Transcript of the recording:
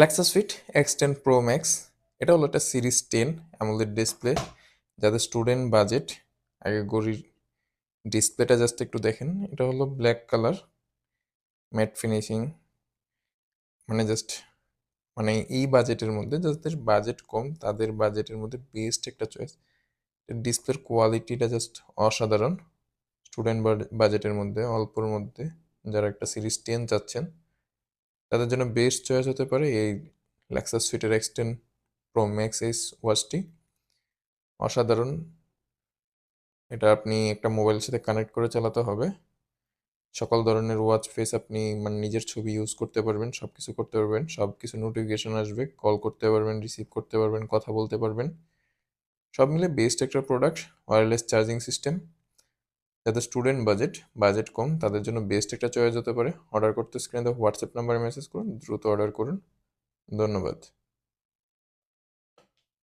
Lexus Fit X10 Pro Max এটা হলো একটা সিরিজ 10 AMOLED ডিসপ্লে যাদের স্টুডেন্ট বাজেট আগে গড়ির ডিসপ্লেটা জাস্ট একটু দেখেন এটা হলো black colour matte finishing just এই বাজেটের মধ্যে যাদের বাজেট কম তাদের বাজেটের মধ্যে বেস্ট একটা চয়েস ডিসপ্লের কোয়ালিটিটা জাস্ট অসাধারণ স্টুডেন্ট বাজেটের মধ্যে অল্পর মধ্যে যারা একটা সিরিজ 10 চাচ্ছেন তাদের জন্য বেস্ট চয়েস হতে পারে এই Lexus Fit X10 pro max এই ওয়াচটি অসাধারণ। এটা আপনি একটা মোবাইলের সাথে কানেক্ট করে চালাতে হবে। সকল ধরনের ওয়াচ ফেস আপনি নিজের ছবি ইউজ করতে পারবেন, সব কিছু করতে পারবেন, সব কিছু নোটিফিকেশন আসবে, কল করতে পারবেন, রিসিভ করতে পারবেন, কথা বলতে পারবেন। সব মিলে বেস্ট একটা প্রোডাক্ট। Wireless charging system. যাদের স্টুডেন্ট বাজেট কম তাদের জন্য বেস্ট একটা চয়েস হতে পারে। অর্ডার করতে স্ক্রিনে হোয়াটসঅ্যাপ নাম্বারে মেসেজ করুন, দ্রুত অর্ডার করুন। ধন্যবাদ।